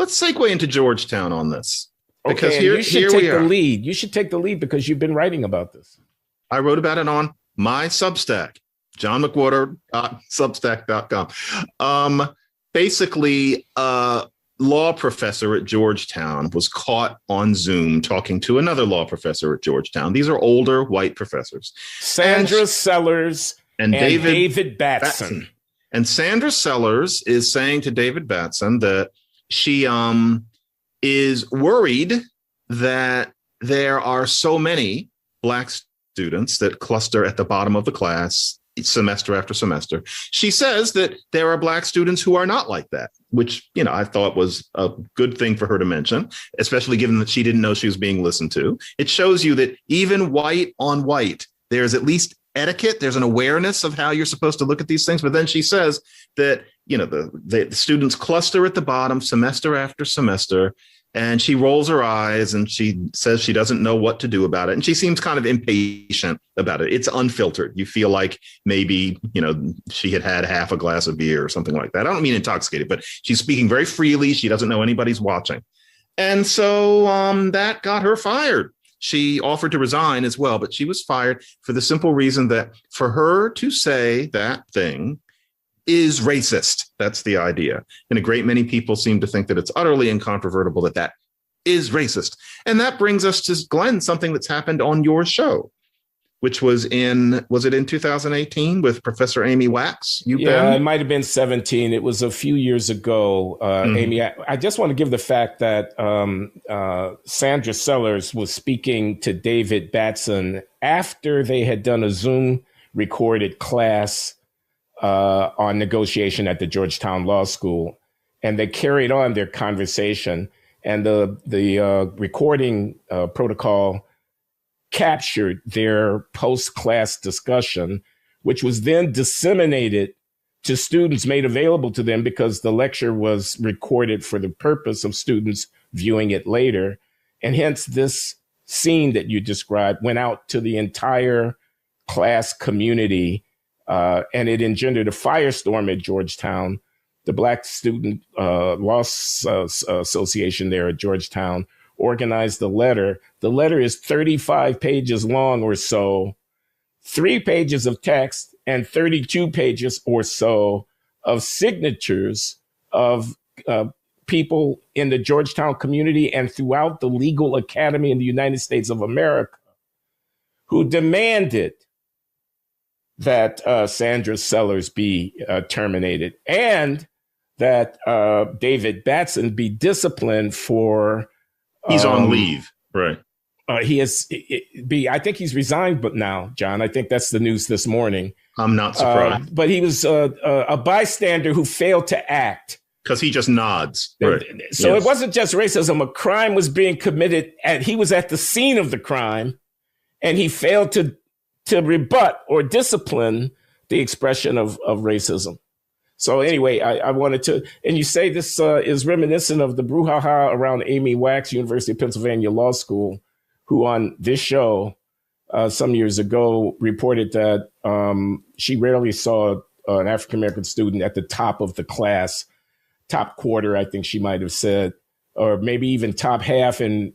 let's segue into Georgetown on this. Because okay, you should take the lead. You should take the lead because you've been writing about this. I wrote about it on my Substack, John McWhorter, Substack.com. Basically, a law professor at Georgetown was caught on Zoom talking to another law professor at Georgetown. These are older white professors. Sandra Sellers and David Batson. And Sandra Sellers is saying to David Batson that she is worried that there are so many Black students that cluster at the bottom of the class semester after semester. She says that there are Black students who are not like that, which, I thought was a good thing for her to mention, especially given that she didn't know she was being listened to. It shows you that even white on white, there's at least etiquette. There's an awareness of how you're supposed to look at these things. But then she says that, the students cluster at the bottom semester after semester. And she rolls her eyes and she says she doesn't know what to do about it. And she seems kind of impatient about it. It's unfiltered. You feel like maybe, she had half a glass of beer or something like that. I don't mean intoxicated, but she's speaking very freely. She doesn't know anybody's watching. And so that got her fired. She offered to resign as well, but she was fired for the simple reason that for her to say that thing is racist. That's the idea. And a great many people seem to think that it's utterly incontrovertible that that is racist. And that brings us to, Glenn, something that's happened on your show, which was it in 2018 with Professor Amy Wax? It might have been 17. It was a few years ago. Amy, I just want to give the fact that Sandra Sellers was speaking to David Batson after they had done a Zoom recorded class on negotiation at the Georgetown Law School, and they carried on their conversation. And the recording protocol captured their post-class discussion, which was then disseminated to students, made available to them because the lecture was recorded for the purpose of students viewing it later. And hence this scene that you described went out to the entire class community. And it engendered a firestorm at Georgetown. The Black Student Law Association there at Georgetown organized the letter. The letter is 35 pages long or so, 3 pages of text and 32 pages or so of signatures of people in the Georgetown community and throughout the legal academy in the United States of America who demanded that Sandra Sellers be terminated and that David Batson be disciplined for. He's on leave, right? I think he's resigned, but now, John, I think that's the news this morning. I'm not surprised. But he was a bystander who failed to act. Because he just nods. Right. So It wasn't just racism. A crime was being committed, and he was at the scene of the crime, and he failed to rebut or discipline the expression of racism. So anyway, I wanted to, and you say this is reminiscent of the brouhaha around Amy Wax, University of Pennsylvania Law School, who on this show some years ago reported that she rarely saw an African-American student at the top of the class, top quarter, I think she might have said, or maybe even top half, and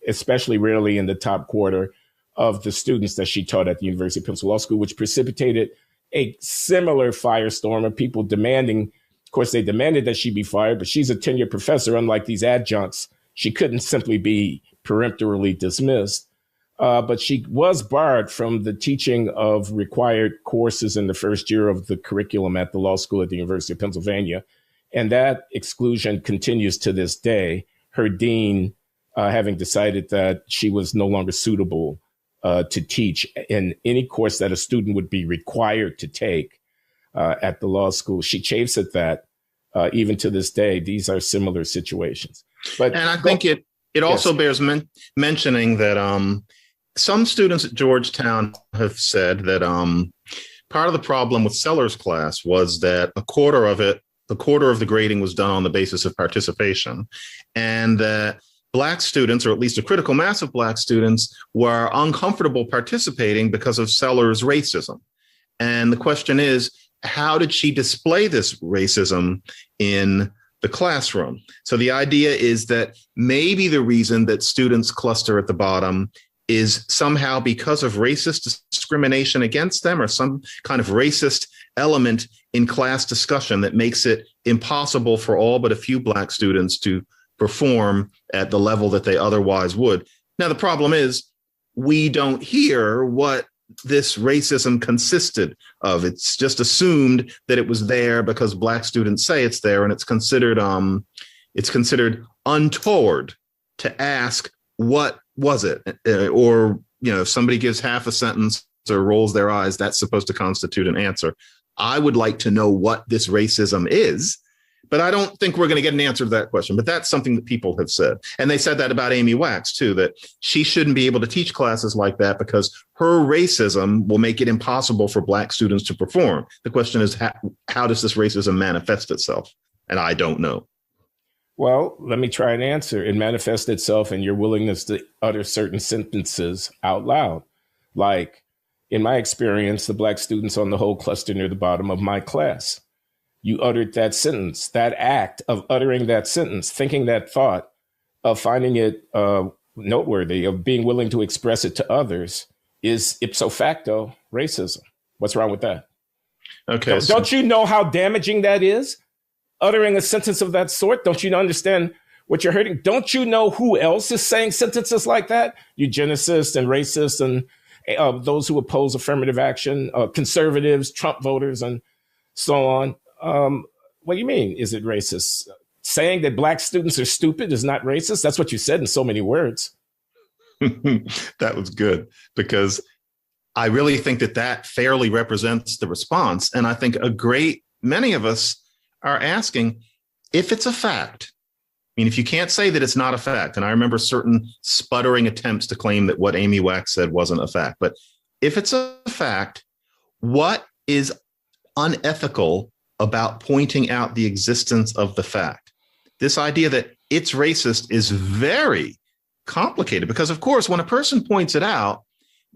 especially rarely in the top quarter of the students that she taught at the University of Pennsylvania Law School, which precipitated a similar firestorm of people demanding, of course, they demanded that she be fired, but she's a tenured professor, unlike these adjuncts. She couldn't simply be peremptorily dismissed, but she was barred from the teaching of required courses in the first year of the curriculum at the law school at the University of Pennsylvania. And that exclusion continues to this day, her dean having decided that she was no longer suitable to teach in any course that a student would be required to take at the law school. She chafes at that even to this day. These are similar situations. And I think it also bears mentioning that some students at Georgetown have said that part of the problem with Sellers' class was that a quarter of the grading was done on the basis of participation, and that Black students, or at least a critical mass of Black students, were uncomfortable participating because of Sellers' racism. And the question is, how did she display this racism in the classroom. So the idea is that maybe the reason that students cluster at the bottom is somehow because of racist discrimination against them or some kind of racist element in class discussion that makes it impossible for all but a few Black students to perform at the level that they otherwise would. Now, the problem is we don't hear what this racism consisted of. It's just assumed that it was there because Black students say it's there, and it's considered untoward to ask what was it, or if somebody gives half a sentence or rolls their eyes, that's supposed to constitute an answer. I would like to know what this racism is, but I don't think we're going to get an answer to that question. But that's something that people have said. And they said that about Amy Wax, too, that she shouldn't be able to teach classes like that because her racism will make it impossible for Black students to perform. The question is, how does this racism manifest itself? And I don't know. Well, let me try and answer. It manifests itself in your willingness to utter certain sentences out loud. Like, in my experience, the Black students on the whole cluster near the bottom of my class. You uttered that sentence, that act of uttering that sentence, thinking that thought, of finding it noteworthy, of being willing to express it to others, is ipso facto racism. What's wrong with that? Okay. Don't you know how damaging that is? Uttering a sentence of that sort? Don't you understand what you're hurting? Don't you know who else is saying sentences like that? Eugenicists and racists and those who oppose affirmative action, conservatives, Trump voters, and so on. What do you mean? Is it racist? Saying that Black students are stupid is not racist? That's what you said in so many words. That was good, because I really think that fairly represents the response. And I think a great many of us are asking if it's a fact. I mean, if you can't say that it's not a fact, and I remember certain sputtering attempts to claim that what Amy Wax said wasn't a fact, but if it's a fact, what is unethical about pointing out the existence of the fact? This idea that it's racist is very complicated because, of course, when a person points it out,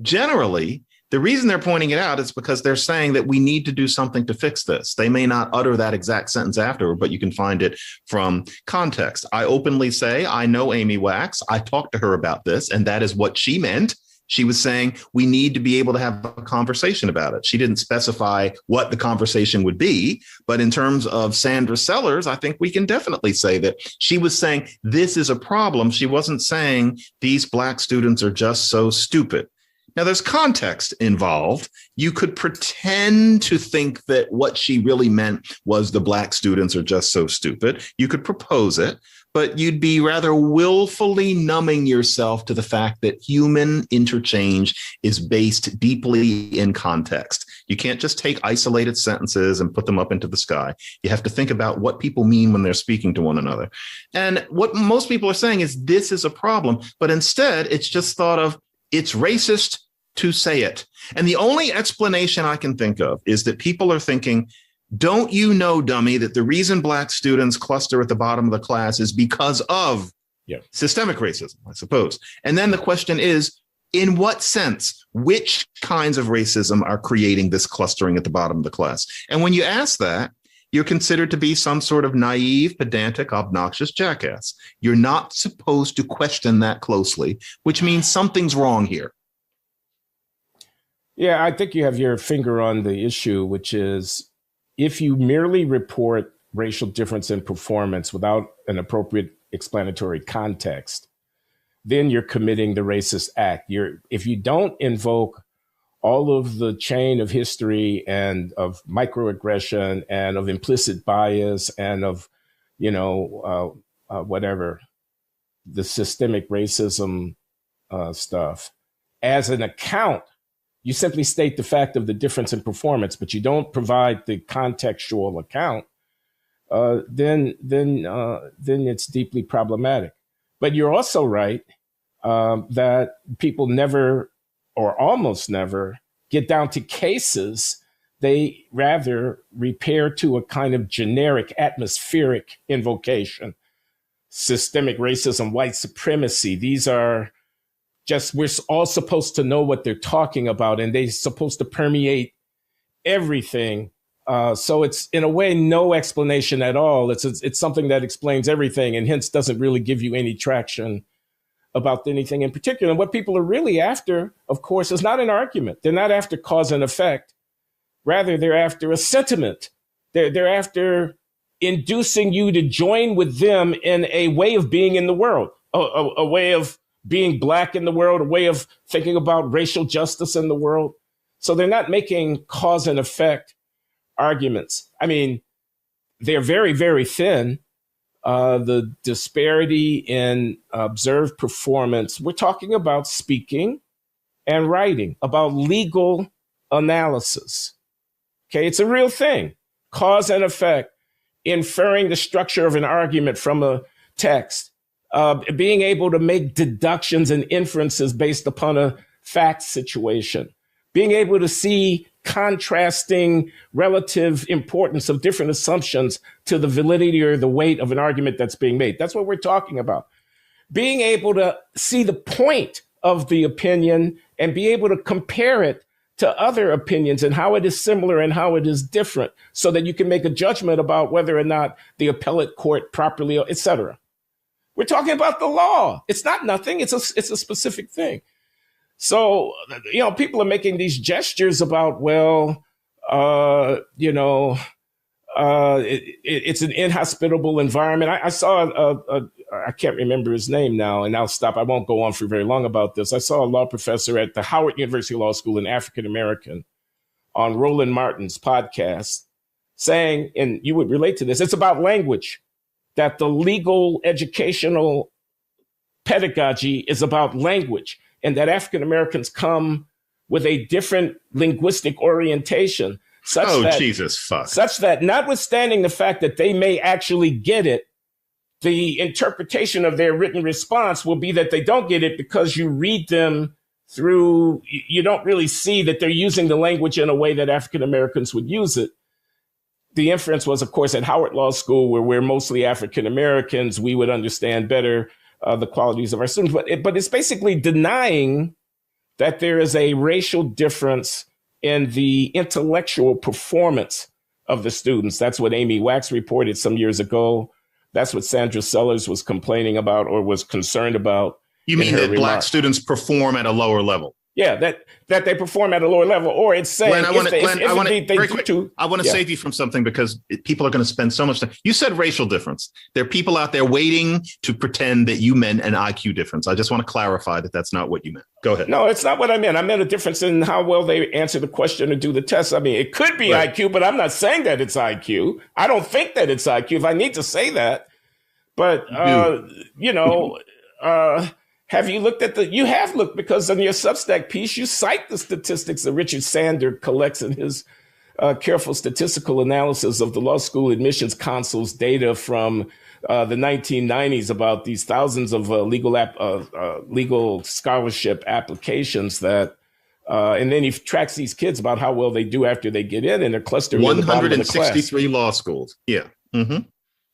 generally, the reason they're pointing it out is because they're saying that we need to do something to fix this. They may not utter that exact sentence afterward, but you can find it from context. I openly say, I know Amy Wax. I talked to her about this, and that is what she meant. She was saying we need to be able to have a conversation about it. She didn't specify what the conversation would be, but in terms of Sandra Sellers, I think we can definitely say that she was saying this is a problem. She wasn't saying these Black students are just so stupid. Now, there's context involved. You could pretend to think that what she really meant was the Black students are just so stupid. You could propose it, but you'd be rather willfully numbing yourself to the fact that human interchange is based deeply in context. You can't just take isolated sentences and put them up into the sky. You have to think about what people mean when they're speaking to one another. And what most people are saying is this is a problem, but instead it's just thought of, it's racist to say it. And the only explanation I can think of is that people are thinking, don't you know, dummy, that the reason Black students cluster at the bottom of the class is because of systemic racism, I suppose. And then the question is, in what sense, which kinds of racism are creating this clustering at the bottom of the class? And when you ask that, you're considered to be some sort of naive, pedantic, obnoxious jackass. You're not supposed to question that closely, which means something's wrong here. Yeah, I think you have your finger on the issue, which is if you merely report racial difference in performance without an appropriate explanatory context, then you're committing the racist act. If you don't invoke all of the chain of history and of microaggression and of implicit bias and of, whatever, the systemic racism stuff as an account, you simply state the fact of the difference in performance, but you don't provide the contextual account, then it's deeply problematic. But you're also right that people never or almost never get down to cases. They rather repair to a kind of generic atmospheric invocation. Systemic racism, white supremacy. These are just, we're all supposed to know what they're talking about, and they're supposed to permeate everything So it's in a way no explanation at all. It's something that explains everything and hence doesn't really give you any traction about anything in particular. And what people are really after, of course, is not an argument. They're not after cause and effect. Rather, they're after a sentiment. They're after inducing you to join with them in a way of being in the world, a way of being Black in the world, a way of thinking about racial justice in the world. So they're not making cause and effect arguments. I mean, they're very, very thin. The disparity in observed performance, we're talking about speaking and writing, about legal analysis. Okay, it's a real thing. Cause and effect, inferring the structure of an argument from a text, being able to make deductions and inferences based upon a fact situation, being able to see contrasting relative importance of different assumptions to the validity or the weight of an argument that's being made. That's what we're talking about. Being able to see the point of the opinion and be able to compare it to other opinions and how it is similar and how it is different so that you can make a judgment about whether or not the appellate court properly, et cetera. We're talking about the law. It's not nothing. It's a specific thing. So, people are making these gestures about, it's an inhospitable environment. I saw I can't remember his name now, and I'll stop. I won't go on for very long about this. I saw a law professor at the Howard University Law School, an African American, on Roland Martin's podcast saying, and you would relate to this, it's about language, that the legal educational pedagogy is about language, and that African Americans come with a different linguistic orientation. Such that notwithstanding the fact that they may actually get it, the interpretation of their written response will be that they don't get it because you read them through, you don't really see that they're using the language in a way that African Americans would use it. The inference was, of course, at Howard Law School, where we're mostly African Americans, we would understand better the qualities of our students. But it's basically denying that there is a racial difference in the intellectual performance of the students. That's what Amy Wax reported some years ago. That's what Sandra Sellers was complaining about or was concerned about. You mean that Black students perform at a lower level? Yeah, that they perform at a lower level, or it's saying Glenn, I want to save you from something because people are going to spend so much time. You said racial difference. There are people out there waiting to pretend that you meant an IQ difference. I just want to clarify that that's not what you meant. Go ahead. No, it's not what I meant. I meant a difference in how well they answer the question or do the test. I mean, it could be right. IQ, but I'm not saying that it's IQ. I don't think that it's IQ. If I need to say that, but have you looked at you have looked, because in your Substack piece, you cite the statistics that Richard Sander collects in his careful statistical analysis of the law school admissions console's data from the 1990s about these thousands of legal scholarship applications that, and then he tracks these kids about how well they do after they get in, and they're clustered in the bottom of the class. 163 law schools. Yeah. Mm-hmm.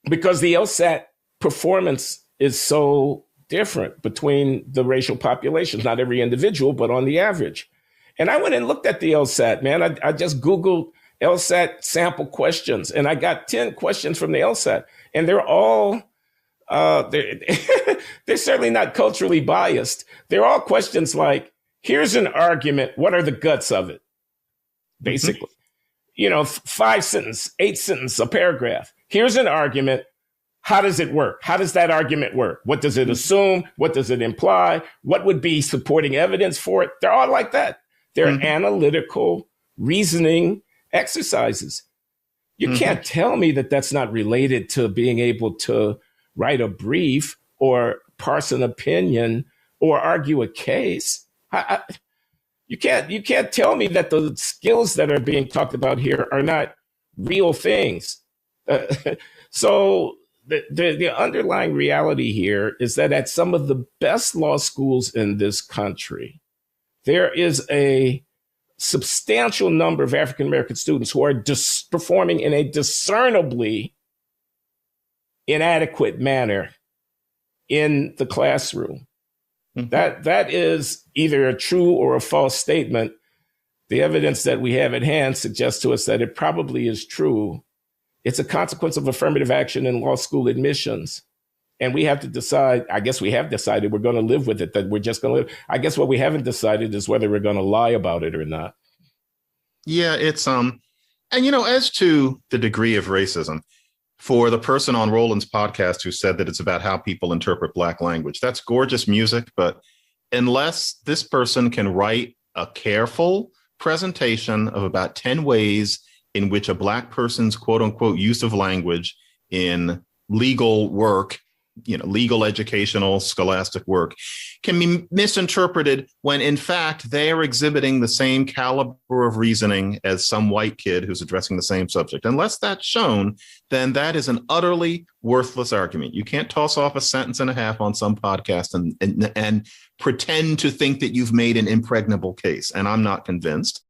Because the LSAT performance is so different between the racial populations, not every individual, but on the average. And I went and looked at the LSAT, man. I just Googled LSAT sample questions, and I got 10 questions from the LSAT, and they're all, they're certainly not culturally biased. They're all questions like, here's an argument. What are the guts of it? Basically, 5 sentence, 8 sentence, a paragraph. Here's an argument. How does it work? How does that argument work? What does it assume? What does it imply? What would be supporting evidence for it? They're all like that. They're analytical reasoning exercises. You can't tell me that that's not related to being able to write a brief or parse an opinion or argue a case. You can't tell me that the skills that are being talked about here are not real things. So the underlying reality here is that at some of the best law schools in this country, there is a substantial number of African-American students who are performing in a discernibly inadequate manner in the classroom. That is either a true or a false statement. The evidence that we have at hand suggests to us that it probably is true. It's a consequence of affirmative action in law school admissions. And we have to decide, I guess we have decided we're going to live with it, that we're just going to live. I guess what we haven't decided is whether we're going to lie about it or not. Yeah, it's, and as to the degree of racism, for the person on Roland's podcast who said that it's about how people interpret Black language, that's gorgeous music. But unless this person can write a careful presentation of about 10 ways in which a Black person's quote unquote use of language in legal work, legal, educational, scholastic work can be misinterpreted when in fact they are exhibiting the same caliber of reasoning as some white kid who's addressing the same subject. Unless that's shown, then that is an utterly worthless argument. You can't toss off a sentence and a half on some podcast and pretend to think that you've made an impregnable case. And I'm not convinced.